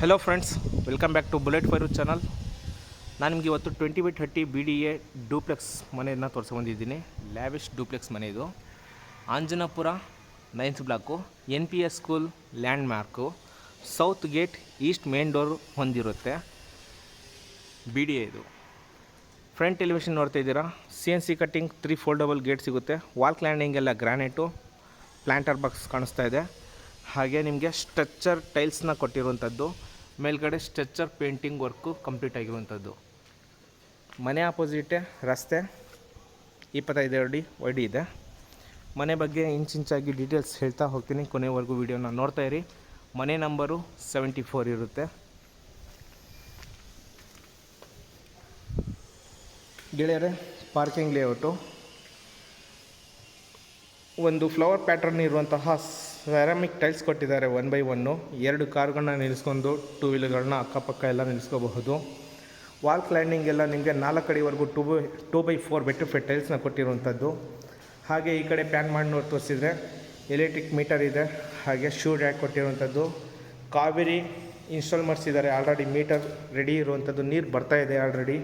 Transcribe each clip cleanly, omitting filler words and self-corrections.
Hello friends, welcome back to bullet fire channel. ನಾನು ನಿಮಗೆ ಇವತ್ತು 20/30 BDA ಡೂಪ್ಲೆಕ್ಸ್ ಮನೆಯನ್ನು ತೋರಿಸ್ಕೊಂಡಿದ್ದೀನಿ. ಲ್ಯಾವಿಶ್ ಡೂಪ್ಲೆಕ್ಸ್ ಮನೆ ಇದು. ಆಂಜನಪುರ 9th block, NPS school land mark, south gate East main door ಹೊಂದಿರುತ್ತೆ. BDA ಇದು. ಫ್ರಂಟ್ ಎಲಿವೇಷನ್ ನೋಡ್ತಾ ಇದ್ದೀರಾ. CNC ಕಟ್ಟಿಂಗ್ 3 ಫೋಲ್ಡಬಲ್ ಗೇಟ್ ಸಿಗುತ್ತೆ. ವಾಲ್ ಕ್ಲ್ಯಾಂಡಿಂಗ್ ಎಲ್ಲ ಗ್ರಾನೈಟು, ಪ್ಲ್ಯಾಂಟರ್ ಬಾಕ್ಸ್ ಕಾಣಿಸ್ತಾ ಇದೆ. ಹಾಗೆ ನಿಮಗೆ ಸ್ಟ್ರಕ್ಚರ್ ಟೈಲ್ಸ್ನ ಕೊಟ್ಟಿರುವಂಥದ್ದು, ಮೇಲ್ಗಡೆ ಸ್ಟ್ರಕ್ಚರ್ ಪೇಂಟಿಂಗ್ ವರ್ಕು ಕಂಪ್ಲೀಟ್ ಆಗಿರುವಂಥದ್ದು. ಮನೆ ಆಪೋಸಿಟೇ ರಸ್ತೆ, 25 ಅಡಿ ವೈಡ್ ಇದೆ. ಮನೆ ಬಗ್ಗೆ ಇಂಚಾಗಿ ಡೀಟೇಲ್ಸ್ ಹೇಳ್ತಾ ಹೋಗ್ತೀನಿ. ಕೊನೆವರೆಗೂ ವೀಡಿಯೋನ ನೋಡ್ತಾ ಇರಿ. ಮನೆ ನಂಬರು 74 ಇರುತ್ತೆ. ಗೆಳೆಯರೆ, ಪಾರ್ಕಿಂಗ್ ಲೇಔಟು, ಒಂದು ಫ್ಲವರ್ ಪ್ಯಾಟರ್ನ್ ಇರುವಂತಹ ಸೆರಾಮಿಕ್ ಟೈಲ್ಸ್ ಕೊಟ್ಟಿದ್ದಾರೆ 1x1. 2 ಕಾರ್ಗಳನ್ನ ನಿಲ್ಲಿಸ್ಕೊಂಡು 2 ವೀಲರ್ಗಳನ್ನ ಅಕ್ಕಪಕ್ಕ ಎಲ್ಲ ನಿಲ್ಲಿಸ್ಕೋಬಹುದು. ವಾಲ್ ಕ್ಲೈಂಡಿಂಗ್ ಎಲ್ಲ ನಿಮಗೆ 4 ಅಡಿವರೆಗೂ 2x4 ಬೆಟ್ರಿಫೈಡ್ ಟೈಲ್ಸ್ನ ಕೊಟ್ಟಿರುವಂಥದ್ದು. ಹಾಗೆ ಈ ಕಡೆ ಪ್ಯಾನ್ ಮಾಡಿ ನೋಡಿ ತೋರಿಸಿದರೆ ಎಲೆಕ್ಟ್ರಿಕ್ ಮೀಟರ್ ಇದೆ. ಹಾಗೆ ಶೂ ರ್ಯಾಕ್ ಕೊಟ್ಟಿರುವಂಥದ್ದು. ಕಾವೇರಿ ಇನ್ಸ್ಟಾಲ್ ಮಾಡಿಸಿದ್ದಾರೆ ಆಲ್ರೆಡಿ. ಮೀಟರ್ ರೆಡಿ ಇರುವಂಥದ್ದು, ನೀರು ಬರ್ತಾಯಿದೆ ಆಲ್ರೆಡಿ.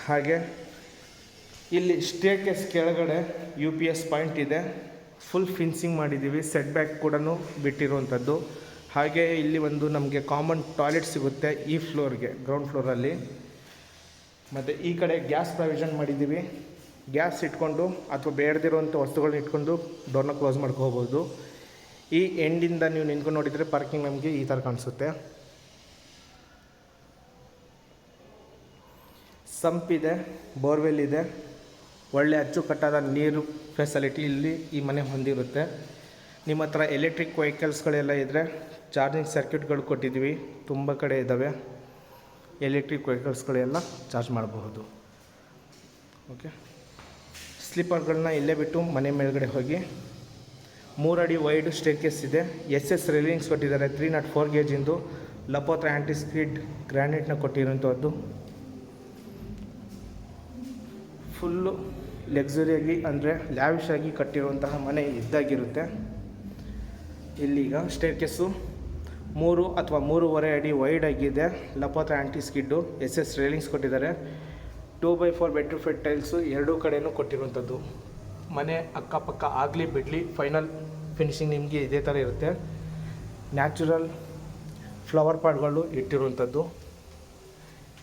ಹಾಗೆ ಇಲ್ಲಿ ಸ್ಟೇರ್ಕೇಸ್ ಕೆಳಗಡೆ UPS ಪಾಯಿಂಟ್ ಇದೆ. ಫುಲ್ ಫಿನ್ಸಿಂಗ್ ಮಾಡಿದ್ದೀವಿ. ಸೆಟ್ ಬ್ಯಾಕ್ ಕೂಡ ಬಿಟ್ಟಿರುವಂಥದ್ದು. ಹಾಗೆ ಇಲ್ಲಿ ಒಂದು ನಮಗೆ ಕಾಮನ್ ಟಾಯ್ಲೆಟ್ ಸಿಗುತ್ತೆ ಈ ಫ್ಲೋರ್ಗೆ, ಗ್ರೌಂಡ್ ಫ್ಲೋರಲ್ಲಿ. ಮತ್ತು ಈ ಕಡೆ ಗ್ಯಾಸ್ ಪ್ರಾವಿಷನ್ ಮಾಡಿದ್ದೀವಿ. ಗ್ಯಾಸ್ ಇಟ್ಕೊಂಡು ಅಥವಾ ಬೇಡದಿರುವಂಥ ವಸ್ತುಗಳನ್ನ ಇಟ್ಕೊಂಡು ಡೋರ್ನ ಕ್ಲೋಸ್ ಮಾಡ್ಕೋಬೋದು. ಈ ಎಂಡಿಂದ ನೀವು ನಿಂತ್ಕೊಂಡು ನೋಡಿದರೆ ಪಾರ್ಕಿಂಗ್ ನಮಗೆ ಈ ಥರ ಕಾಣಿಸುತ್ತೆ. ಸಂಪ್ ಇದೆ, ಬೋರ್ವೆಲ್ ಇದೆ. ಒಳ್ಳೆ ಅಚ್ಚುಕಟ್ಟಾದ ನೀರು ಫೆಸಿಲಿಟಿ ಇಲ್ಲಿ ಈ ಮನೆ ಹೊಂದಿರುತ್ತೆ. ನಿಮ್ಮ ಹತ್ರ ಎಲೆಕ್ಟ್ರಿಕ್ ವೆಹಿಕಲ್ಸ್ಗಳೆಲ್ಲ ಇದ್ದರೆ ಚಾರ್ಜಿಂಗ್ ಸರ್ಕ್ಯೂಟ್ಗಳು ಕೊಟ್ಟಿದ್ದೀವಿ, ತುಂಬ ಕಡೆ ಇದ್ದಾವೆ. ಎಲೆಕ್ಟ್ರಿಕ್ ವೆಹಿಕಲ್ಸ್ಗಳೆಲ್ಲ ಚಾರ್ಜ್ ಮಾಡಬಹುದು. ಓಕೆ, ಸ್ಲೀಪರ್ಗಳನ್ನ ಇಲ್ಲೇ ಬಿಟ್ಟು ಮನೆ ಮೇಲ್ಗಡೆ ಹೋಗಿ 3 ಅಡಿ ವೈಡ್ ಸ್ಟೇರ್ಕೇಸ್ ಇದೆ. SS ರೇಲಿಂಗ್ಸ್ ಕೊಟ್ಟಿದ್ದಾರೆ. 304 ಗೇಜಿಂದು ಲಪೋತ್ರ ಆ್ಯಂಟಿ ಸ್ಕಿಡ್ ಗ್ರಾನೈಟ್ನ ಕೊಟ್ಟಿರೋಂಥದ್ದು. ಫುಲ್ಲು ಲಕ್ಸುರಿಯಾಗಿ ಅಂದರೆ ಲ್ಯಾವಿಶ್ ಆಗಿ ಕಟ್ಟಿರುವಂತಹ ಮನೆ ಇದ್ದಾಗಿರುತ್ತೆ. ಇಲ್ಲೀಗ ಸ್ಟೇರ್ಕೇಸು 3 ಅಥವಾ 3.5 ಅಡಿ ವೈಡ್ ಆಗಿದೆ. ಲಪೋತ್ರ ಆ್ಯಂಟಿ ಸ್ಕಿಡ್ಡು, SS ರೇಲಿಂಗ್ಸ್ ಕೊಟ್ಟಿದ್ದಾರೆ. 2x4 ಬೆಟ್ರಿಫೈಡ್ ಟೈಲ್ಸು 2 ಕಡೆಯೂ ಕೊಟ್ಟಿರುವಂಥದ್ದು. ಮನೆ ಅಕ್ಕಪಕ್ಕ ಆಗಲಿ ಬಿಡಲಿ ಫೈನಲ್ ಫಿನಿಶಿಂಗ್ ನಿಮಗೆ ಇದೇ ಥರ ಇರುತ್ತೆ. ನ್ಯಾಚುರಲ್ ಫ್ಲವರ್ ಪಾಟ್ಗಳು ಇಟ್ಟಿರುವಂಥದ್ದು.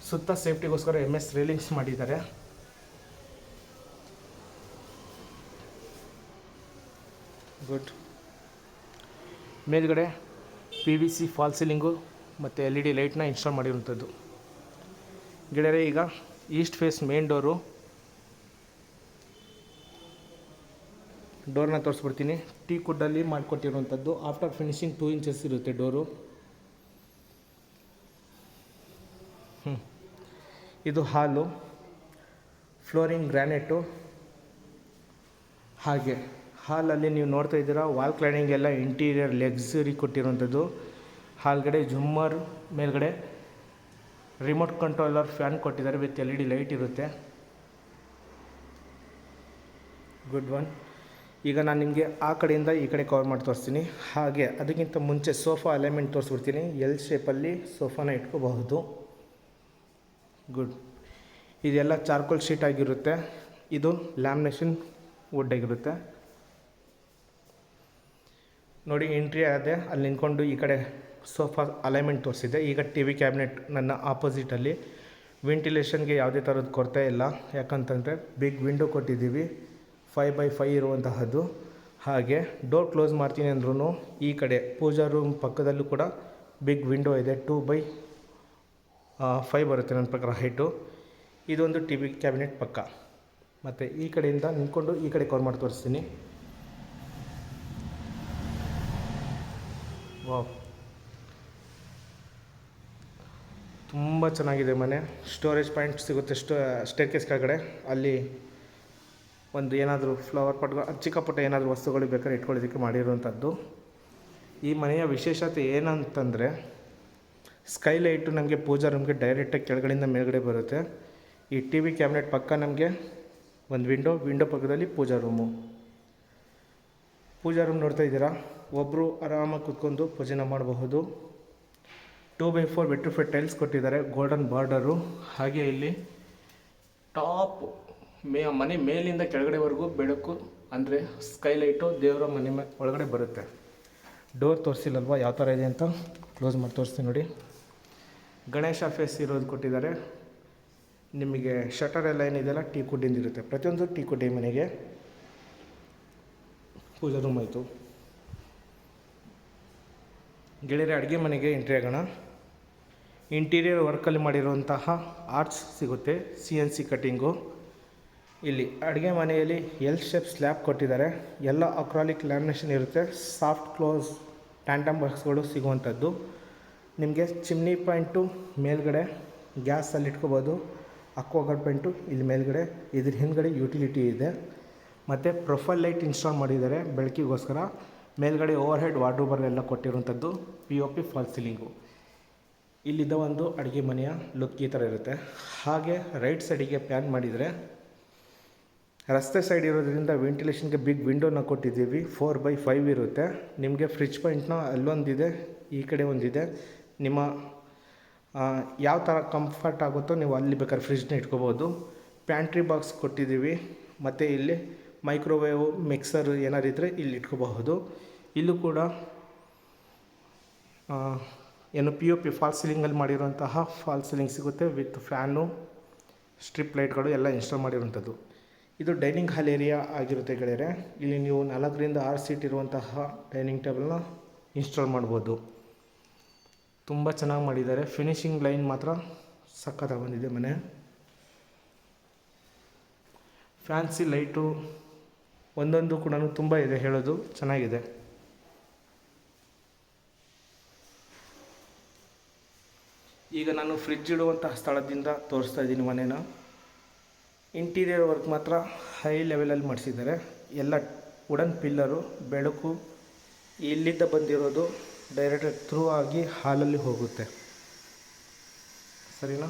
ಸುತ್ತ ಸೇಫ್ಟಿಗೋಸ್ಕರ MS ರೇಲಿಂಗ್ಸ್ ಮಾಡಿದ್ದಾರೆ. ಗುಡ್. ಮೇಲ್ಗಡೆ PVC ಫಾಲ್ ಸೀಲಿಂಗು ಮತ್ತು LED ಲೈಟ್ನ ಇನ್ಸ್ಟಾಲ್ ಮಾಡಿರುವಂಥದ್ದು. ಗೆಳೆಯರೆ, ಈಗ ಈಸ್ಟ್ ಫೇಸ್ ಮೇನ್ ಡೋರ್ನ ತೋರಿಸ್ಬಿಡ್ತೀನಿ. ಟೀ ಕುಡ್ಡಲ್ಲಿ ಮಾಡಿಕೊಟ್ಟಿರುವಂಥದ್ದು. ಆಫ್ಟರ್ ಫಿನಿಶಿಂಗ್ 2 ಇಂಚಸ್ ಇರುತ್ತೆ ಡೋರು. ಇದು ಹಾಲು, ಫ್ಲೋರಿಂಗ್ ಗ್ರಾನೈಟು. ಹಾಗೆ ಹಾಲಲ್ಲಿ ನೀವು ನೋಡ್ತಾ ಇದ್ದೀರಾ, ವಾಲ್ ಕ್ಲೈಂಡಿಂಗ್ ಎಲ್ಲ ಇಂಟೀರಿಯರ್ ಲಕ್ಸುರಿ ಕೊಟ್ಟಿರುವಂಥದ್ದು. ಹಾಲ್ಗಡೆ ಝುಮ್ಮರ್, ಮೇಲ್ಗಡೆ ರಿಮೋಟ್ ಕಂಟ್ರೋಲರ್ ಫ್ಯಾನ್ ಕೊಟ್ಟಿದ್ದಾರೆ ವಿತ್ LED ಲೈಟ್ ಇರುತ್ತೆ. Good one. ಈಗ ನಾನು ನಿಮಗೆ ಆ ಕಡೆಯಿಂದ ಈ ಕಡೆ ಕವರ್ ಮಾಡಿ ತೋರಿಸ್ತೀನಿ. ಹಾಗೆ ಅದಕ್ಕಿಂತ ಮುಂಚೆ ಸೋಫಾ ಅಲೈನ್ಮೆಂಟ್ ತೋರಿಸ್ಬಿಡ್ತೀನಿ. L ಶೇಪಲ್ಲಿ ಸೋಫಾನ ಇಟ್ಕೋಬಹುದು. ಗುಡ್. ಇದೆಲ್ಲ ಚಾರ್ಕೋಲ್ ಶೀಟ್ ಆಗಿರುತ್ತೆ. ಇದು ಲ್ಯಾಮಿನೇಷನ್ ವುಡ್ ಆಗಿರುತ್ತೆ. ನೋಡಿ, ಎಂಟ್ರಿ ಆದೆ, ಅಲ್ಲಿ ನಿಂತ್ಕೊಂಡು ಈ ಕಡೆ ಸೋಫಾ ಅಲೈನ್ಮೆಂಟ್ ತೋರಿಸಿದೆ. ಈಗ TV ಕ್ಯಾಬಿನೆಟ್ ನನ್ನ ಆಪೋಸಿಟಲ್ಲಿ. ವೆಂಟಿಲೇಷನ್ಗೆ ಯಾವುದೇ ಥರದ ಕೊರತೆ ಇಲ್ಲ, ಯಾಕಂತಂದರೆ ಬಿಗ್ ವಿಂಡೋ ಕೊಟ್ಟಿದ್ದೀವಿ, 5x5 ಇರುವಂತಹದ್ದು. ಹಾಗೆ ಡೋರ್ ಕ್ಲೋಸ್ ಮಾಡ್ತೀನಿ ಅಂದ್ರೂ ಈ ಕಡೆ ಪೂಜಾ ರೂಮ್ ಪಕ್ಕದಲ್ಲೂ ಕೂಡ ಬಿಗ್ ವಿಂಡೋ ಇದೆ. 2x5 ಬರುತ್ತೆ ನನ್ನ ಪ್ರಕಾರ ಹೈಟು. ಇದೊಂದು TV ಕ್ಯಾಬಿನೆಟ್ ಪಕ್ಕ. ಮತ್ತು ಈ ಕಡೆಯಿಂದ ನಿಂತ್ಕೊಂಡು ಈ ಕಡೆ ಕವರ್ ಮಾಡಿ ತೋರಿಸ್ತೀನಿ. ವಾವ್, ತುಂಬ ಚೆನ್ನಾಗಿದೆ ಮನೆ. ಸ್ಟೋರೇಜ್ ಪಾಯಿಂಟ್ ಸಿಗುತ್ತೆ ಸ್ಟೇರ್ಕೇಸ್ ಕೆಳಗಡೆ. ಅಲ್ಲಿ ಒಂದು ಏನಾದರೂ ಫ್ಲವರ್ ಪಾಟ್ಗಳು, ಚಿಕ್ಕ ಪುಟ್ಟ ಏನಾದರೂ ವಸ್ತುಗಳು ಬೇಕಾದ್ರೆ ಇಟ್ಕೊಳ್ಳೋದಕ್ಕೆ ಮಾಡಿರುವಂಥದ್ದು. ಈ ಮನೆಯ ವಿಶೇಷತೆ ಏನಂತಂದರೆ, ಸ್ಕೈಲೈಟು ನಮಗೆ ಪೂಜಾ ರೂಮ್ಗೆ ಡೈರೆಕ್ಟಾಗಿ ಕೆಳಗಡೆಯಿಂದ ಮೇಲ್ಗಡೆ ಬರುತ್ತೆ. ಈ TV ಕ್ಯಾಬಿನೆಟ್ ಪಕ್ಕ ನಮಗೆ ಒಂದು ವಿಂಡೋ ಪಕ್ಕದಲ್ಲಿ ಪೂಜಾ ರೂಮು. ಪೂಜಾ ರೂಮ್ ನೋಡ್ತಾ ಇದ್ದೀರಾ, ಒಬ್ಬರು ಆರಾಮಾಗಿ ಕೂತ್ಕೊಂಡು ಪೂಜೆನ ಮಾಡಬಹುದು. 2x4 ವಿಟ್ರಿಫೈಡ್ ಟೈಲ್ಸ್ ಕೊಟ್ಟಿದ್ದಾರೆ, ಗೋಲ್ಡನ್ ಬಾರ್ಡರು. ಹಾಗೆ ಇಲ್ಲಿ ಟಾಪ್ ಮನೆ ಮೇಲಿಂದ ಕೆಳಗಡೆವರೆಗೂ ಬೆಳಕು ಅಂದರೆ ಸ್ಕೈಲೈಟು ದೇವರ ಮನೆ ಒಳಗಡೆ ಬರುತ್ತೆ. ಡೋರ್ ತೋರಿಸಿಲ್ಲಲ್ವ ಯಾವ ಥರ ಇದೆ ಅಂತ, ಕ್ಲೋಸ್ ಮಾಡಿ ತೋರಿಸ್ತೀನಿ ನೋಡಿ. ಗಣೇಶ ಫೇಸ್ ಇರೋದು ಕೊಟ್ಟಿದ್ದಾರೆ. ನಿಮಗೆ ಶಟರ್ ಎಲ್ಲ ಏನಿದೆಯಲ್ಲ ಟೀ ಕುಡ್ಡಿಂದ ಇರುತ್ತೆ. ಪ್ರತಿಯೊಂದು ಟೀ ಕುಡ್ಡಿ ಮನೆಗೆ. ಪೂಜಾ ರೂಮ್ ಆಯಿತು. ಗೆಳೆಯರೆ, ಅಡುಗೆ ಮನೆಗೆ ಎಂಟ್ರಿ ಆಗೋಣ. ಇಂಟೀರಿಯರ್ ವರ್ಕಲ್ಲಿ ಮಾಡಿರುವಂತಹ ಆರ್ಚ್ ಸಿಗುತ್ತೆ, CNC ಕಟ್ಟಿಂಗು. ಇಲ್ಲಿ ಅಡುಗೆ ಮನೆಯಲ್ಲಿ ಎಲ್ ಶೇಪ್ ಸ್ಲ್ಯಾಬ್ ಕೊಟ್ಟಿದ್ದಾರೆ. ಎಲ್ಲ ಅಕ್ರಾಲಿಕ್ ಲ್ಯಾಮಿನೇಷನ್ ಇರುತ್ತೆ. ಸಾಫ್ಟ್ ಕ್ಲೋಸ್ ಟ್ಯಾಂಟಮ್ ಬಾಕ್ಸ್ಗಳು ಸಿಗುವಂಥದ್ದು. ನಿಮಗೆ ಚಿಮ್ನಿ ಪಾಯಿಂಟು ಮೇಲ್ಗಡೆ ಗ್ಯಾಸಲ್ಲಿ ಇಟ್ಕೋಬೋದು. ಅಕ್ವಾಗಾರ್ಡ್ ಪಾಯಿಂಟು ಇಲ್ಲಿ ಮೇಲ್ಗಡೆ, ಇದ್ರ ಹಿಂದ್ಗಡೆ ಯುಟಿಲಿಟಿ ಇದೆ. ಮತ್ತು ಪ್ರೊಫೈಲ್ ಲೈಟ್ ಇನ್ಸ್ಟಾಲ್ ಮಾಡಿದ್ದಾರೆ ಬೆಳಕಿಗೋಸ್ಕರ. ಮೇಲ್ಗಡೆ ಓವರ್ ಹೆಡ್ ವಾರ್ಡ್ರೋಬರೆಲ್ಲ ಕೊಟ್ಟಿರುವಂಥದ್ದು. POP false ceiling. ಇಲ್ಲಿದ್ದ ಒಂದು ಅಡುಗೆ ಮನೆಯ ಲುಕ್ ಈ ಥರ ಇರುತ್ತೆ. ಹಾಗೆ ರೈಟ್ ಸೈಡಿಗೆ ಪ್ಯಾನ್ ಮಾಡಿದರೆ ರಸ್ತೆ ಸೈಡ್ ಇರೋದ್ರಿಂದ ವೆಂಟಿಲೇಷನ್ಗೆ ಬಿಗ್ ವಿಂಡೋನ ಕೊಟ್ಟಿದ್ದೀವಿ. 4x5 ಇರುತ್ತೆ. ನಿಮಗೆ ಫ್ರಿಜ್ ಪಾಯಿಂಟ್ನ ಅಲ್ಲೊಂದಿದೆ, ಈ ಕಡೆ ಒಂದಿದೆ. ನಿಮ್ಮ ಯಾವ ಥರ ಕಂಫರ್ಟ್ ಆಗುತ್ತೋ ನೀವು ಅಲ್ಲಿ ಬೇಕಾದ್ರೆ ಫ್ರಿಜ್ನ ಇಟ್ಕೋಬೋದು. ಪ್ಯಾಂಟ್ರಿ ಬಾಕ್ಸ್ ಕೊಟ್ಟಿದ್ದೀವಿ. ಮತ್ತು ಇಲ್ಲಿ ಮೈಕ್ರೋವೇವ್ ಮಿಕ್ಸರ್ ಏನಾರು ಇದ್ದರೆ ಇಲ್ಲಿ ಇಟ್ಕೋಬಹುದು. ಇಲ್ಲೂ ಕೂಡ ಏನು POP ಫಾಲ್ ಸೀಲಿಂಗಲ್ಲಿ ಮಾಡಿರುವಂತಹ ಫಾಲ್ ಸೀಲಿಂಗ್ ಸಿಗುತ್ತೆ ವಿತ್ ಫ್ಯಾನು, ಸ್ಟ್ರಿಪ್ ಲೈಟ್ಗಳು ಎಲ್ಲ ಇನ್ಸ್ಟಾಲ್ ಮಾಡಿರುವಂಥದ್ದು. ಇದು ಡೈನಿಂಗ್ ಹಾಲ್ ಏರಿಯಾ ಆಗಿರುತ್ತೆ ಗೆಳೆಯರೆ. ಇಲ್ಲಿ ನೀವು 4ರಿಂದ 6 ಸೀಟ್ ಇರುವಂತಹ ಡೈನಿಂಗ್ ಟೇಬಲ್ನ ಇನ್ಸ್ಟಾಲ್ ಮಾಡ್ಬೋದು. ತುಂಬ ಚೆನ್ನಾಗಿ ಮಾಡಿದ್ದಾರೆ. ಫಿನಿಶಿಂಗ್ ಲೈನ್ ಮಾತ್ರ ಸಖತ್ತಾಗಿ ಬಂದಿದೆ ಮನೆ. ಫ್ಯಾನ್ಸಿ ಲೈಟು ಒಂದೊಂದು ಕೂಡ ತುಂಬ ಇದೆ, ಹೇಳೋದು ಚೆನ್ನಾಗಿದೆ. ಈಗ ನಾನು ಫ್ರಿಜ್ ಇಡುವಂತಹ ಸ್ಥಳದಿಂದ ತೋರಿಸ್ತಾ ಇದ್ದೀನಿ ಮನೇನ. ಇಂಟೀರಿಯರ್ ವರ್ಕ್ ಮಾತ್ರ ಹೈ ಲೆವೆಲಲ್ಲಿ ಮಾಡಿಸಿದ್ದಾರೆ. ಎಲ್ಲ ವುಡನ್ ಪಿಲ್ಲರು, ಬೆಳಕು ಇಲ್ಲಿದ್ದ ಬಂದಿರೋದು ಡೈರೆಕ್ಟ್ ಥ್ರೂ ಆಗಿ ಹಾಲಲ್ಲಿ ಹೋಗುತ್ತೆ. ಸರಿನಾ?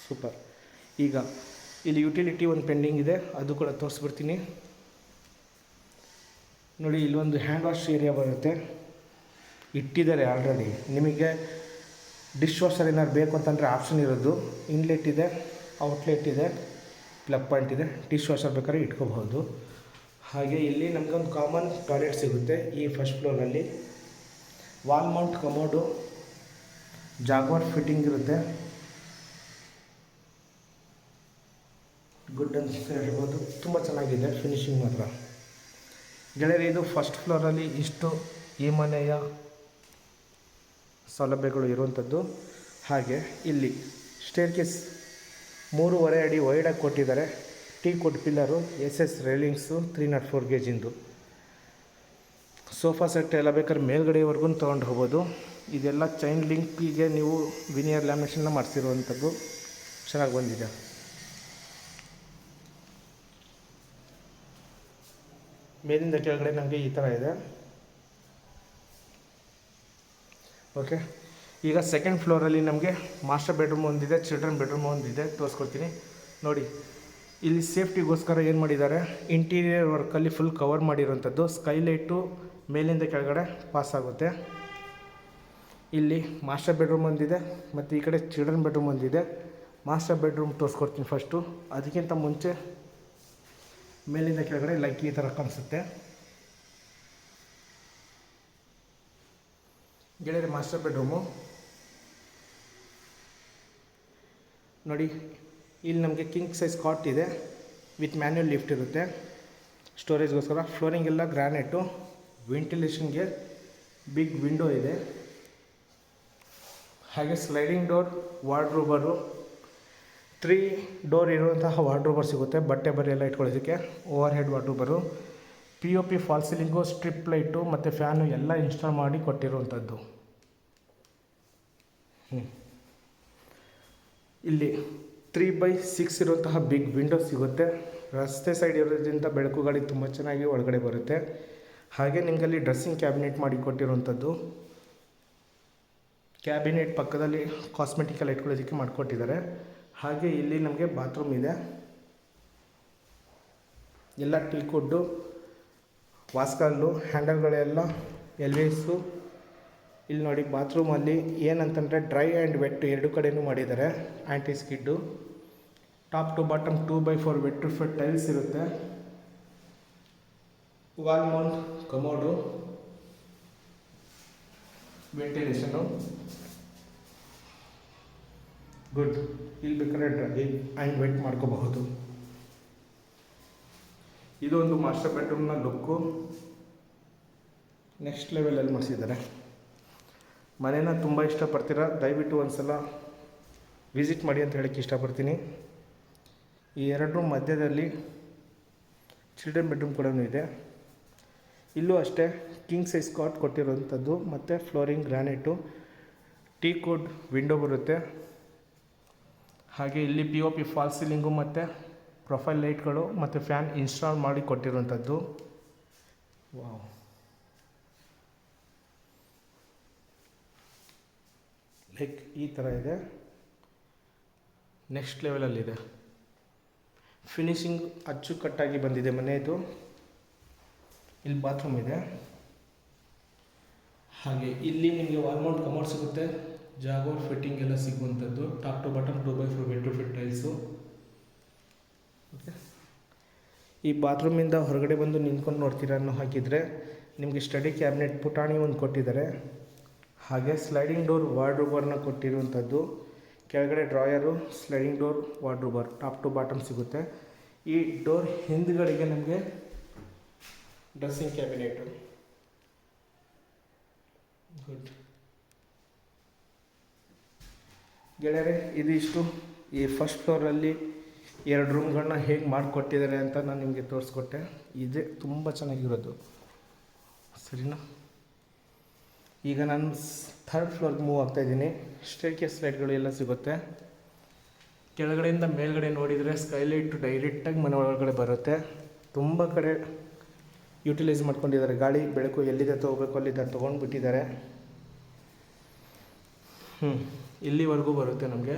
ಸೂಪರ್. ಈಗ ಇಲ್ಲಿ ಯುಟಿಲಿಟಿ ಒಂದು ಪೆಂಡಿಂಗ್ ಇದೆ, ಅದು ಕೂಡ ತೋರಿಸ್ಬಿಡ್ತೀನಿ ನೋಡಿ. ಇಲ್ಲೊಂದು ಹ್ಯಾಂಡ್ ವಾಶ್ ಏರಿಯಾ ಬರುತ್ತೆ, ಇಟ್ಟಿದ್ದಾರೆ ಆಲ್ರೆಡಿ. ನಿಮಗೆ ಡಿಶ್ ವಾಷರ್ ಏನಾದ್ರು ಬೇಕು ಅಂತಂದರೆ ಆಪ್ಷನ್ ಇರೋದು. ಇನ್ಲೆಟ್ ಇದೆ, ಔಟ್ಲೆಟ್ ಇದೆ, ಪ್ಲಗ್ ಪಾಯಿಂಟ್ ಇದೆ. ಡಿಶ್ ವಾಷರ್ ಬೇಕಾದ್ರೆ ಇಟ್ಕೋಬಹುದು. ಹಾಗೆ ಇಲ್ಲಿ ನಮಗೊಂದು ಕಾಮನ್ ಟಾಯ್ಲೆಟ್ ಸಿಗುತ್ತೆ ಈ ಫಸ್ಟ್ ಫ್ಲೋರಲ್ಲಿ. Wall mount commode, jaguar fitting ಇರುತ್ತೆ. ಗುಡ್ ಅಂತ ಹೇಳ್ಬೋದು. ತುಂಬ ಚೆನ್ನಾಗಿದೆ ಫಿನಿಶಿಂಗ್ ಮಾತ್ರ ಗೆಳೆಯರೆ. ಇದು ಫಸ್ಟ್ ಫ್ಲೋರಲ್ಲಿ ಇಷ್ಟು ಈ ಮನೆಯ ಸೌಲಭ್ಯಗಳು ಇರುವಂಥದ್ದು. ಹಾಗೆ ಇಲ್ಲಿ ಸ್ಟೇರ್ ಕೇಸ್ 3.5 ಅಡಿ ವೈಡಾಗಿ ಕೊಟ್ಟಿದ್ದಾರೆ. Teakwood pillar, SS railings, 304 ಗೇಜಿಂದು. ಸೋಫಾ ಸೆಟ್ ಎಲ್ಲ ಬೇಕಾದ್ರೆ ಮೇಲ್ಗಡೆವರೆಗೂ ತೊಗೊಂಡು ಹೋಗ್ಬೋದು. ಇದೆಲ್ಲ ಚೈನ್ ಲಿಂಕಿಗೆ ನೀವು ವಿನಿಯರ್ ಲ್ಯಾಮಿನೇಷನ್ನ ಮಾಡಿಸಿರುವಂಥದ್ದು. ಚೆನ್ನಾಗಿ ಬಂದಿದೆ. ಮೇಲಿಂದ ಕೆಳಗಡೆ ನಮಗೆ ಈ ಥರ ಇದೆ. ಓಕೆ, ಈಗ ಸೆಕೆಂಡ್ ಫ್ಲೋರಲ್ಲಿ ನಮಗೆ ಮಾಸ್ಟರ್ ಬೆಡ್ರೂಮ್ ಒಂದಿದೆ, ಚಿಲ್ಡ್ರನ್ ಬೆಡ್ರೂಮ್ ಒಂದಿದೆ. ತೋರಿಸ್ಕೊಡ್ತೀನಿ ನೋಡಿ. ಇಲ್ಲಿ ಸೇಫ್ಟಿಗೋಸ್ಕರ ಏನು ಮಾಡಿದ್ದಾರೆ, ಇಂಟೀರಿಯರ್ ವರ್ಕಲ್ಲಿ ಫುಲ್ ಕವರ್ ಮಾಡಿರೋಂಥದ್ದು. ಸ್ಕೈಲೈಟು ಮೇಲಿಂದ ಕೆಳಗಡೆ ಪಾಸ್ ಆಗುತ್ತೆ. ಇಲ್ಲಿ ಮಾಸ್ಟರ್ ಬೆಡ್ರೂಮ್ ಒಂದಿದೆ ಮತ್ತು ಈ ಕಡೆ ಚಿಲ್ಡ್ರನ್ ಬೆಡ್ರೂಮ್ ಒಂದಿದೆ. ಮಾಸ್ಟರ್ ಬೆಡ್ರೂಮ್ ತೋರಿಸ್ಕೊಡ್ತೀನಿ ಫಸ್ಟು. ಅದಕ್ಕಿಂತ ಮುಂಚೆ ಮೇಲಿಂದ ಕೆಳಗಡೆ ಲೈಕ್ ಈ ಥರ ಕಾಣಿಸುತ್ತೆ ಗೆಳೆಯರೆ. ಮಾಸ್ಟರ್ ಬೆಡ್ರೂಮು ನೋಡಿ. ಇಲ್ಲಿ ನಮಗೆ ಕಿಂಗ್ ಸೈಜ್ ಕಾಟ್ ಇದೆ ವಿತ್ ಮ್ಯಾನ್ಯುಯಲ್ ಲಿಫ್ಟ್ ಇರುತ್ತೆ ಸ್ಟೋರೇಜ್ಗೋಸ್ಕರ. ಫ್ಲೋರಿಂಗ್ ಎಲ್ಲ ಗ್ರಾನೈಟು. ವೆಂಟಿಲೇಷನ್ಗೆ ಬಿಗ್ ವಿಂಡೋ ಇದೆ. ಹಾಗೆ ಸ್ಲೈಡಿಂಗ್ ಡೋರ್, ವಾರ್ಡ್ರೋಬರು, 3 ಡೋರ್ ಇರುವಂತಹ ವಾರ್ಡ್ರೋಬರ್ ಸಿಗುತ್ತೆ. ಬಟ್ಟೆ ಬರೆ ಎಲ್ಲ ಇಟ್ಕೊಳ್ಳೋದಕ್ಕೆ. ಓವರ್ ಹೆಡ್ ವಾರ್ಡ್ರೋಬರು, POP false ceiling, strip light ಮತ್ತು ಫ್ಯಾನು ಎಲ್ಲ ಇನ್ಸ್ಟಾಲ್ ಮಾಡಿ ಕೊಟ್ಟಿರುವಂಥದ್ದು. ಇಲ್ಲಿ 3x6 ಇರುವಂತಹ ಬಿಗ್ ವಿಂಡೋ ಸಿಗುತ್ತೆ. ರಸ್ತೆ ಸೈಡ್ ಇರೋದ್ರಿಂದ ಬೆಳಕು ಗಾಳಿ ತುಂಬ ಚೆನ್ನಾಗಿ ಒಳಗಡೆ ಬರುತ್ತೆ. ಹಾಗೆ ನಿಮಗಲ್ಲಿ ಡ್ರೆಸ್ಸಿಂಗ್ ಕ್ಯಾಬಿನೆಟ್ ಮಾಡಿ ಕೊಟ್ಟಿರುವಂಥದ್ದು. ಕ್ಯಾಬಿನೆಟ್ ಪಕ್ಕದಲ್ಲಿ ಕಾಸ್ಮೆಟಿಕ್ ಎಲ್ಲ ಇಟ್ಕೊಳ್ಳೋದಕ್ಕೆ ಮಾಡಿಕೊಟ್ಟಿದ್ದಾರೆ. ಹಾಗೆ ಇಲ್ಲಿ ನಮಗೆ ಬಾತ್ರೂಮ್ ಇದೆ. ಎಲ್ಲ ಟೀ ಕುಡ್ಡು, ವಾಸ್ಕಲ್ಲು, ಹ್ಯಾಂಡಲ್ಗಳೆಲ್ಲ LVSು ಇಲ್ಲಿ ನೋಡಿ ಬಾತ್ರೂಮಲ್ಲಿ ಏನಂತಂದರೆ ಡ್ರೈ ಆ್ಯಂಡ್ ವೆಟ್ ಎರಡು ಕಡೆಯೂ ಮಾಡಿದ್ದಾರೆ. Anti skid top to bottom 2x4 wet to fit tiles ಇರುತ್ತೆ. Wall mount commode, ventilation good. ಇಲ್ಲಿ ಬೇಕಾದ್ರೆ ಡ್ರೈ ಆ್ಯಂಡ್ ವೆಟ್ ಮಾಡ್ಕೋಬಹುದು. ಇದು ಒಂದು ಮಾಸ್ಟರ್ ಬೆಡ್ರೂಮ್ನ ಲುಕ್ಕು ನೆಕ್ಸ್ಟ್ ಲೆವೆಲಲ್ಲಿ ಮಾಡಿಸಿದ್ದಾರೆ. ಮನೇನ ತುಂಬ ಇಷ್ಟಪಡ್ತೀರಾ, ದಯವಿಟ್ಟು ಒಂದು ಸಲ ವಿಸಿಟ್ ಮಾಡಿ ಅಂತ ಹೇಳೋಕ್ಕೆ ಇಷ್ಟಪಡ್ತೀನಿ. ಈ ಎರಡು ರೂಮ್ ಮಧ್ಯದಲ್ಲಿ ಚಿಲ್ಡ್ರನ್ ಬೆಡ್ರೂಮ್ ಕೂಡ ಇದೆ. ಇಲ್ಲೂ ಅಷ್ಟೇ ಕಿಂಗ್ ಸೈಜ್ ಕಾಟ್ ಕೊಟ್ಟಿರೋವಂಥದ್ದು ಮತ್ತು flooring granite, tea code window ಬರುತ್ತೆ. ಹಾಗೆ ಇಲ್ಲಿ POP ಫಾಲ್ ಸೀಲಿಂಗು ಮತ್ತು ಪ್ರೊಫೈಲ್ ಲೈಟ್ಗಳು ಮತ್ತು ಫ್ಯಾನ್ ಇನ್ಸ್ಟಾಲ್ ಮಾಡಿ ಕೊಟ್ಟಿರುವಂಥದ್ದು. ವಾವ್, ಲೈಕ್ ಈ ಥರ ಇದೆ. ನೆಕ್ಸ್ಟ್ ಲೆವೆಲಲ್ಲಿದೆ. ಫಿನಿಶಿಂಗ್ ಅಚ್ಚುಕಟ್ಟಾಗಿ ಬಂದಿದೆ ಮನೆಯದು. ಇಲ್ಲಿ ಬಾತ್ರೂಮ್ ಇದೆ. ಹಾಗೆ ಇಲ್ಲಿ ನಿಮಗೆ ವಾಲ್ ಮೌಂಟ್ ಕಮೋಡ್ ಸಿಗುತ್ತೆ, ಜಾಗೋರ್ ಫಿಟ್ಟಿಂಗ್ ಎಲ್ಲ ಸಿಗುವಂಥದ್ದು. Top to bottom 2x4 wet to fit tiles. Okay, ಈ ಬಾತ್ರೂಮಿಂದ ಹೊರಗಡೆ ಬಂದು ನಿಂತ್ಕೊಂಡು ನೋಡ್ತೀರಾ ಅನ್ನೋ ಹಾಕಿದರೆ ನಿಮಗೆ ಸ್ಟಡಿ ಕ್ಯಾಬಿನೆಟ್ ಪುಟಾಣಿ ಒಂದು ಕೊಟ್ಟಿದ್ದಾರೆ. ಹಾಗೆ ಸ್ಲೈಡಿಂಗ್ ಡೋರ್ ವಾರ್ಡ್ರೋಬರ್ನ ಕೊಟ್ಟಿರುವಂಥದ್ದು. ಕೆಳಗಡೆ ಡ್ರಾಯರು, ಸ್ಲೈಡಿಂಗ್ ಡೋರ್, ವಾರ್ಡ್ರೋಬರ್ ಟಾಪ್ ಟು ಬಾಟಮ್ ಸಿಗುತ್ತೆ. ಈ ಡೋರ್ ಹಿಂದ್ಗಡೆಗೆ ನಮಗೆ ಡ್ರೆಸ್ಸಿಂಗ್ ಕ್ಯಾಬಿನೆಟು. ಗುಡ್ ಗೆಳೆಯರೆ, ಇದಿಷ್ಟು ಈ ಫಸ್ಟ್ ಫ್ಲೋರಲ್ಲಿ ಎರಡು ರೂಮ್ಗಳನ್ನ ಹೇಗೆ ಮಾಡಿಕೊಟ್ಟಿದ್ದಾರೆ ಅಂತ ನಾನು ನಿಮಗೆ ತೋರಿಸ್ಕೊಟ್ಟೆ. ಇದೇ ತುಂಬ ಚೆನ್ನಾಗಿರೋದು, ಸರಿನಾ? ಈಗ ನಾನು ಥರ್ಡ್ ಫ್ಲೋರ್ಗೆ ಮೂವ್ ಆಗ್ತಾಯಿದ್ದೀನಿ. ಸ್ಟೇರ್ಕೇಸ್ ಲೈಟ್ಗಳು ಎಲ್ಲ ಸಿಗುತ್ತೆ. ಕೆಳಗಡೆಯಿಂದ ಮೇಲ್ಗಡೆ ನೋಡಿದರೆ ಸ್ಕೈಲೈಟ್ ಡೈರೆಕ್ಟಾಗಿ ಮನೆ ಒಳಗಡೆ ಬರುತ್ತೆ. ತುಂಬ ಕಡೆ ಯೂಟಿಲೈಸ್ ಮಾಡ್ಕೊಂಡಿದ್ದಾರೆ. ಗಾಳಿ ಬೆಳಕು ಎಲ್ಲಿದೆ ತೊಗೋಬೇಕು ಅಲ್ಲಿದೆ ತೊಗೊಂಡ್ಬಿಟ್ಟಿದ್ದಾರೆ. ಇಲ್ಲಿವರೆಗೂ ಬರುತ್ತೆ ನಮಗೆ.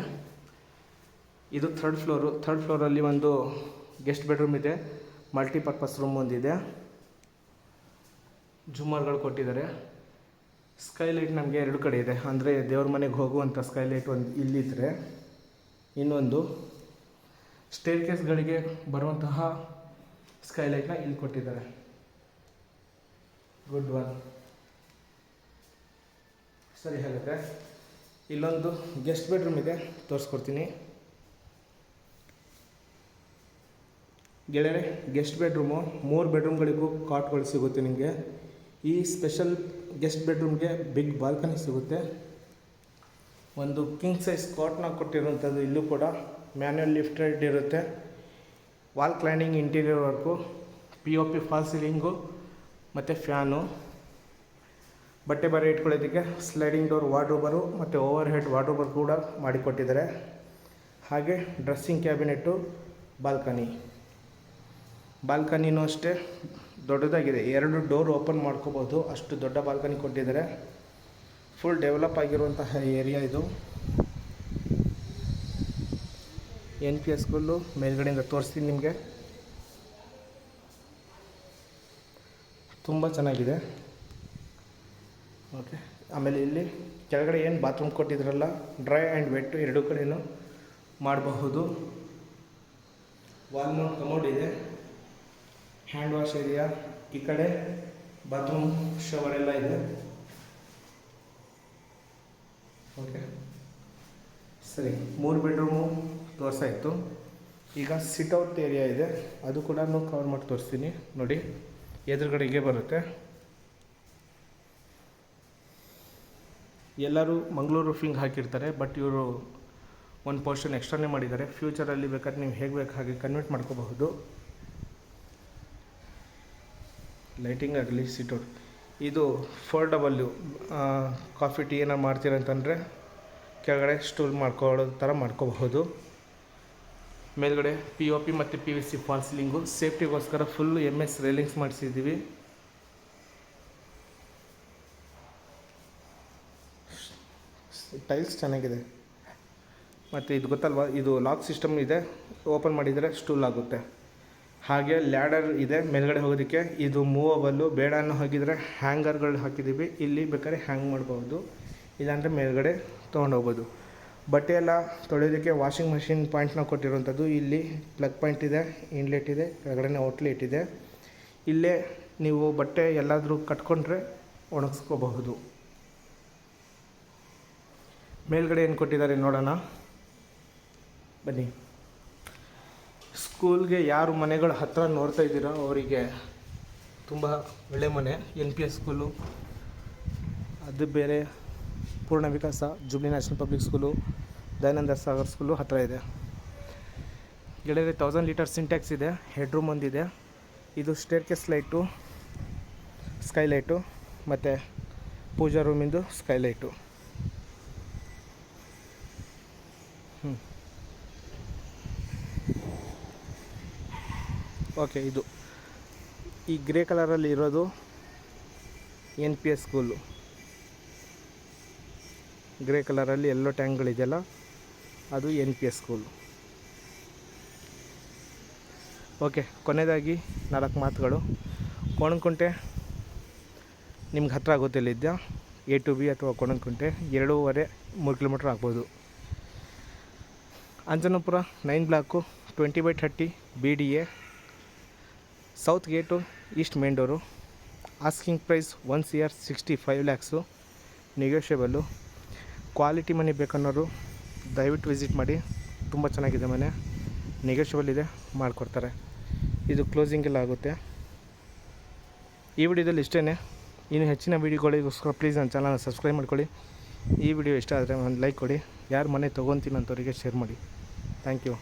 ಇದು ಥರ್ಡ್ ಫ್ಲೋರು. ಥರ್ಡ್ ಫ್ಲೋರಲ್ಲಿ ಒಂದು ಗೆಸ್ಟ್ ಬೆಡ್ರೂಮ್ ಇದೆ, ಮಲ್ಟಿಪರ್ಪಸ್ ರೂಮ್ ಒಂದಿದೆ, ಜೂಮರ್ಗಳು ಕೊಟ್ಟಿದ್ದಾರೆ. ಸ್ಕೈಲೈಟ್ ನಮಗೆ ಎರಡು ಕಡೆ ಇದೆ, ಅಂದರೆ ದೇವ್ರ ಮನೆಗೆ ಹೋಗುವಂಥ ಸ್ಕೈಲೈಟ್ ಒಂದು ಇಲ್ಲಿದ್ದರೆ, ಇನ್ನೊಂದು ಸ್ಟೇರ್ಕೇಸ್ಗಳಿಗೆ ಬರುವಂತಹ ಸ್ಕೈಲೈಟ್ನ ಇಲ್ಲಿ ಕೊಟ್ಟಿದ್ದಾರೆ. Good one. ಸರಿ, ಹಾಗಾದರೆ ಇಲ್ಲೊಂದು ಗೆಸ್ಟ್ ಬೆಡ್ರೂಮ್ ಇದೆ, ತೋರಿಸ್ಕೊಡ್ತೀನಿ ಗೆಳೆಯರೆ. ಗೆಸ್ಟ್ ಬೆಡ್ರೂಮು 3 ಬೆಡ್ರೂಮ್ಗಳಿಗೂ ಕಾಟ್ಗಳು ಸಿಗುತ್ತೆ ನಿಮಗೆ. ಈ ಸ್ಪೆಷಲ್ ಗೆಸ್ಟ್ ಬೆಡ್ರೂಮ್ಗೆ ಬಿಗ್ ಬಾಲ್ಕನಿ ಸಿಗುತ್ತೆ. ಒಂದು ಕಿಂಗ್ ಸೈಜ್ ಕಾಟ್ನ ಕೊಟ್ಟಿರುವಂಥದ್ದು. ಇಲ್ಲೂ ಕೂಡ ಮ್ಯಾನ್ಯಲ್ ಲಿಫ್ಟೆಡ್ ಇರುತ್ತೆ. Wall cladding interior work, POP false ceiling ಮತ್ತು ಫ್ಯಾನು. ಬಟ್ಟೆ ಬರೆ ಇಟ್ಕೊಳ್ಳೋದಕ್ಕೆ ಸ್ಲೈಡಿಂಗ್ ಡೋರ್ ವಾರ್ಡ್ರೋಬರು ಮತ್ತು ಓವರ್ ಹೆಡ್ ವಾರ್ಡ್ರೋಬರ್ ಕೂಡ ಮಾಡಿಕೊಟ್ಟಿದ್ದಾರೆ. ಹಾಗೆ ಡ್ರೆಸ್ಸಿಂಗ್ ಕ್ಯಾಬಿನೆಟ್ಟು, ಬಾಲ್ಕನಿನೂ ಅಷ್ಟೇ ದೊಡ್ಡದಾಗಿದೆ. 2 ಡೋರ್ ಓಪನ್ ಮಾಡ್ಕೋಬೋದು, ಅಷ್ಟು ದೊಡ್ಡ ಬಾಲ್ಕನಿ ಕೊಟ್ಟಿದ್ದಾರೆ. ಫುಲ್ ಡೆವಲಪ್ ಆಗಿರುವಂತಹ ಏರಿಯಾ ಇದು. NPS ಸ್ಕೂಲು ಮೇಲ್ಗಡೆಯಿಂದ ತೋರಿಸ್ತೀನಿ ನಿಮಗೆ. ತುಂಬ ಚೆನ್ನಾಗಿದೆ. ಓಕೆ, ಆಮೇಲೆ ಇಲ್ಲಿ ಕೆಳಗಡೆ ಏನು ಬಾತ್ರೂಮ್ ಕೊಟ್ಟಿದ್ರಲ್ಲ, ಡ್ರೈ ಆ್ಯಂಡ್ ವೆಟ್ ಎರಡೂ ಕಡೆಯೂ ಮಾಡಬಹುದು. ವಾಲ್ ಮೌಂಟ್ ಕಮೋಡ್ ಇದೆ, ಹ್ಯಾಂಡ್ ವಾಶ್ ಏರಿಯಾ, ಈ ಕಡೆ ಬಾತ್ರೂಮ್ ಶವರ್ ಎಲ್ಲ ಇದೆ. ಓಕೆ, ಸರಿ. 3 ಬೆಡ್ರೂಮು ತೋರಿಸಾಯಿತು. ಈಗ ಸಿಟ್ಔಟ್ ಏರಿಯಾ ಇದೆ, ಅದು ಕೂಡ ಕವರ್ ಮಾಡಿ ತೋರಿಸ್ತೀನಿ ನೋಡಿ. ಎದುರುಗಡೆಗೆ ಬರುತ್ತೆ. ಎಲ್ಲರೂ ಮಂಗಳೂರು ರೂಫಿಂಗ್ ಹಾಕಿರ್ತಾರೆ, ಬಟ್ ಇವರು ಒಂದು ಪೋರ್ಷನ್ ಎಕ್ಸ್ಟ್ರಾನೇ ಮಾಡಿದ್ದಾರೆ. ಫ್ಯೂಚರಲ್ಲಿ ಬೇಕಾದ್ರೆ ನೀವು ಹೇಗೆ ಬೇಕು ಹಾಗೆ ಕನ್ವರ್ಟ್ ಮಾಡ್ಕೋಬಹುದು. ಲೈಟಿಂಗ್ ಆಗಲಿ, ಸಿಟ್ಔಟ್ ಇದು 4W ಕಾಫಿ ಟೀ ಏನೋ ಮಾಡ್ತೀರಂತಂದರೆ ಕೆಳಗಡೆ ಸ್ಟೂಲ್ ಮಾಡ್ಕೊಳ್ಳೋ ಥರ ಮಾಡ್ಕೋಬಹುದು. ಮೇಲ್ಗಡೆ POP ಮತ್ತು PVC ಫಾಲ್ ಸೀಲಿಂಗು. ಸೇಫ್ಟಿಗೋಸ್ಕರ ಫುಲ್ MS ರೇಲಿಂಗ್ಸ್ ಮಾಡಿಸಿದ್ದೀವಿ. ಟೈಲ್ಸ್ ಚೆನ್ನಾಗಿದೆ. ಮತ್ತು ಇದು ಗೊತ್ತಲ್ವ, ಇದು ಲಾಕ್ ಸಿಸ್ಟಮ್ ಇದೆ. ಓಪನ್ ಮಾಡಿದರೆ ಸ್ಟೂಲ್ ಆಗುತ್ತೆ. ಹಾಗೆ ಲ್ಯಾಡರ್ ಇದೆ ಮೇಲ್ಗಡೆ ಹೋಗೋದಕ್ಕೆ. ಇದು ಮೂವಬಲ್ಲು. ಬೇಡ ಅನ್ನೋ ಹೋಗಿದ್ರೆ ಹ್ಯಾಂಗರ್ಗಳು ಹಾಕಿದ್ದೀವಿ, ಇಲ್ಲಿ ಬೇಕಾದ್ರೆ ಹ್ಯಾಂಗ್ ಮಾಡ್ಬೋದು, ಇಲ್ಲಾಂದರೆ ಮೇಲ್ಗಡೆ ತೊಗೊಂಡೋಗ್ಬೋದು. ಬಟ್ಟೆ ಎಲ್ಲ ತೊಳೆಯೋದಕ್ಕೆ ವಾಷಿಂಗ್ ಮಷಿನ್ ಪಾಯಿಂಟ್ನ ಕೊಟ್ಟಿರುವಂಥದ್ದು. ಇಲ್ಲಿ ಪ್ಲಗ್ ಪಾಯಿಂಟ್ ಇದೆ, ಇನ್ಲೆಟ್ ಇದೆ, ಕೆಳಗಡೆ ಔಟ್ಲೆಟ್ ಇದೆ. ಇಲ್ಲೇ ನೀವು ಬಟ್ಟೆ ಎಲ್ಲಾದರೂ ಕಟ್ಕೊಂಡ್ರೆ ಒಣಗಿಸ್ಕೋಬಹುದು. ಮೇಲ್ಗಡೆ ಏನು ಕೊಟ್ಟಿದ್ದಾರೆ ನೋಡೋಣ ಬನ್ನಿ. ಸ್ಕೂಲ್ಗೆ ಯಾರು ಮನೆಗಳ ಹತ್ತಿರ ನೋಡ್ತಾ ಇದ್ದೀರೋ ಅವರಿಗೆ ತುಂಬ ಒಳ್ಳೆ ಮನೆ. NPS ಸ್ಕೂಲು, ಅದು ಬೇರೆ, ಪೂರ್ಣ ವಿಕಾಸ, jubilee national public school, Dayananda Sagar school ಹತ್ತಿರ ಇದೆ. ಗೆಳೆಯರೆ 1000 ಲೀಟರ್ ಸಿಂಟ್ಯಾಕ್ಸ್ ಇದೆ, ಹೆಡ್ ರೂಮ್ ಒಂದಿದೆ. ಇದು ಸ್ಟೇರ್ಕೇಸ್ ಲೈಟು, ಸ್ಕೈಲೈಟು ಮತ್ತು ಪೂಜಾ ರೂಮಿಂದು ಸ್ಕೈಲೈಟು. ಓಕೆ, ಇದು ಈ ಗ್ರೇ ಕಲರಲ್ಲಿ ಇರೋದು NPS ಸ್ಕೂಲು. ಗ್ರೇ ಕಲರಲ್ಲಿ ಎಲ್ಲೋ ಟ್ಯಾಂಕ್ಗಳಿದೆಯಲ್ಲ ಅದು NPS ಸ್ಕೂಲು. ಓಕೆ, ಕೊನೆಯದಾಗಿ 4 ಮಾತುಗಳು. ಕೋಣನಕುಂಟೆ ನಿಮ್ಗೆ ಹತ್ತಿರ ಆಗುತ್ತೆ. ಇಲ್ಲಿದ್ದ A to B ಅಥವಾ ಕೋಣನಕುಂಟೆ 2.5-3 ಕಿಲೋಮೀಟ್ರ್ ಆಗ್ಬೋದು. Anjanapura 9 block 20/30 BDA, south gate, east main door. Asking price 1 CR 65 lakhs, negotiable. Quality ಮನೆ ಬೇಕನ್ನೋರು ದಯವಿಟ್ಟು ವಿಸಿಟ್ ಮಾಡಿ. ತುಂಬ ಚೆನ್ನಾಗಿದೆ ಮನೆ, ನೆಗೋಷಿಯಬಲ್ ಇದೆ, ಮಾಡಿಕೊಡ್ತಾರೆ. ಇದು ಕ್ಲೋಸಿಂಗೆಲ್ಲ ಆಗುತ್ತೆ. ಈ ವಿಡಿಯೋದಲ್ಲಿ ಇಷ್ಟೇ. ಇನ್ನು ಹೆಚ್ಚಿನ ವೀಡಿಯೋಗಳಿಗೋಸ್ಕರ ಪ್ಲೀಸ್ ನನ್ನ ಚಾನಲ್ನ ಸಬ್ಸ್ಕ್ರೈಬ್ ಮಾಡ್ಕೊಳ್ಳಿ. ಈ ವಿಡಿಯೋ ಇಷ್ಟ ಆದರೆ ಒಂದು ಲೈಕ್ ಕೊಡಿ. ಯಾರು ಮನೆ ತೊಗೊತೀನಿ ಅಂಥವರಿಗೆ ಶೇರ್ ಮಾಡಿ. Thank you.